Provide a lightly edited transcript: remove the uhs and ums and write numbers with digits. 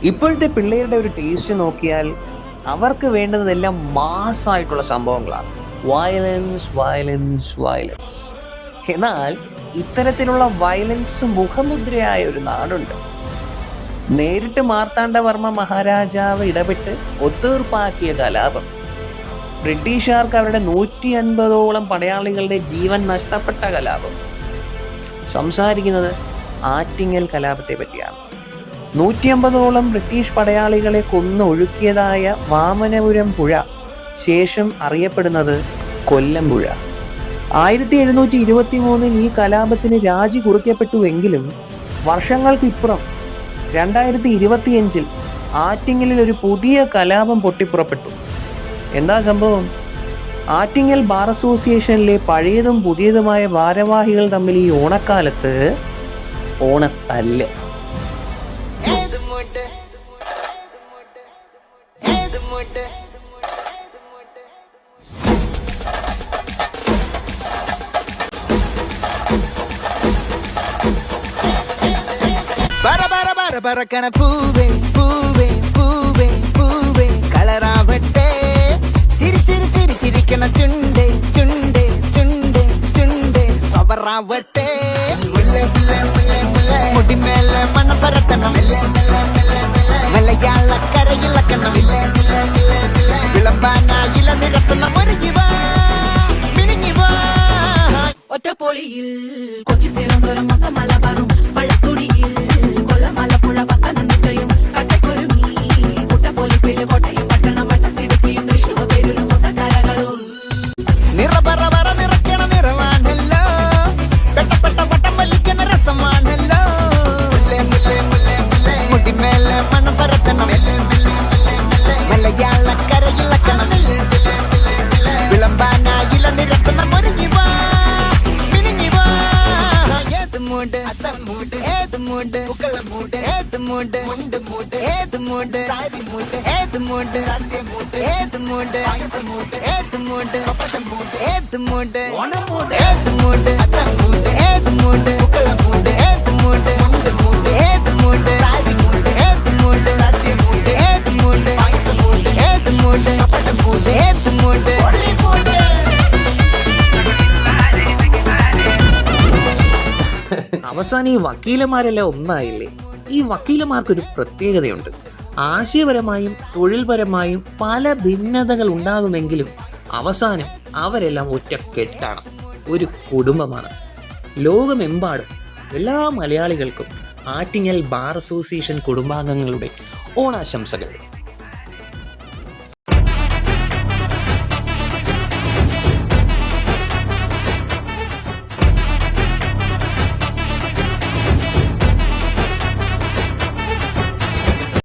ഇപ്പോഴത്തെ പിള്ളേരുടെ ഒരു ടേസ്റ്റ് നോക്കിയാൽ അവർക്ക് വേണ്ടുന്നതെല്ലാം മാസ്സായിട്ടുള്ള സംഭവങ്ങളാണ്. Violence violence violence. എന്നാൽ ഇത്തരത്തിലുള്ള വയലൻസ് മുഖമുദ്രയായ ഒരു നാടുണ്ട്. നേരിട്ട് മാർത്താണ്ഡവർമ്മ മഹാരാജാവ് ഇടപെട്ട് ഒത്തീർപ്പാക്കിയ കലാപം. ബ്രിട്ടീഷുകാർക്ക് അവരുടെ 150ഓളം പടയാളികളുടെ ജീവൻ നഷ്ടപ്പെട്ട കലാപം. സംസാരിക്കുന്നത് ആറ്റിങ്ങൽ കലാപത്തെ പറ്റിയാണ്. 150ഓളം ബ്രിട്ടീഷ് പടയാളികളെ കൊന്നൊഴുക്കിയതായ വാമനപുരം പുഴ ശേഷം അറിയപ്പെടുന്നത് കൊല്ലം പുഴ. 1723 ഈ കലാപത്തിന് രാജി കുറിക്കപ്പെട്ടുവെങ്കിലും വർഷങ്ങൾക്കിപ്പുറം 2025 ആറ്റിങ്ങലിൽ ഒരു പുതിയ കലാപം പൊട്ടിപ്പുറപ്പെട്ടു. എന്താ സംഭവം? ആറ്റിങ്ങൽ ബാർ അസോസിയേഷനിലെ പഴയതും പുതിയതുമായ ഭാരവാഹികൾ തമ്മിൽ ഈ ഓണക്കാലത്ത് ഓണത്തല്ല്. പറക്കണ പൂവേ പൂവേ പൂവേ പൂവേ കളറാവട്ടെ ചിരി ചിരി ചിരി ചിരിക്കണ ചുണ്ടേ ചുണ്ടേ ചുണ്ടേ ചുണ്ടേ അവറാവട്ടെ മുടിമേലെ മണ്ണ പരത്തണം മലയാളക്കരയിലക്കണം വിളമ്പാനായില നിരത്തണം ഒരു ജീവ പിരിഞ്ഞിവാ ഒറ്റപ്പൊളിയിൽ കൊച്ചി തിരുവനന്തപുരം മൊത്തം മലബാറും പഴത്തൊടിയിൽ കൊല്ലമലപ്പുഴ പത്തനംതിട്ടയും കട്ടക്കൊരുങ്ങി കുട്ടപ്പൊലിപ്പില് കോട്ടയം പട്ടണം വട്ടത്തിടുക്കിയും തൃശ്ശൂർ പേരൂരും മൊത്തക്കരകളും നിറപറ പറ നിറയ്ക്കണ നിറവാണല്ലോ പെട്ടപ്പെട്ട പട്ടം വലിക്കണ രസമാണല്ലോ മുടിമേലെ മണം പരത്തണം മലയാളക്കരയിലക്കണം വിളമ്പാനായില നിരത്തണം ഒരു ജീവ മൂട് മൂട് ഏത് മൂട് മൂട് ഏത് മൂട് മൂട് ഏത് മൂട് ഏത് മൂട് ഏത് മൂട് ഏത് മൂട് ഏത് മൂട് ഏത് മൂട് ഏത് മൂട് ഏത് മൂട് ഏത് മൂട് ഏത് മൂട് സത്യമൂട് ഏത് മൂട് ഏത് മൂട് ഏത് മൂട് അവസാനം ഈ വക്കീലന്മാരെല്ലാം ഒന്നായില്ലേ? ഈ വക്കീലന്മാർക്കൊരു പ്രത്യേകതയുണ്ട്. ആശയപരമായും തൊഴിൽപരമായും പല ഭിന്നതകൾ ഉണ്ടാകുമെങ്കിലും അവസാനം അവരെല്ലാം ഒറ്റക്കെട്ടാണ്, ഒരു കുടുംബമാണ്. ലോകമെമ്പാടും എല്ലാ മലയാളികൾക്കും ആറ്റിങ്ങൽ ബാർ അസോസിയേഷൻ കുടുംബാംഗങ്ങളുടെ ഓണാശംസകൾ.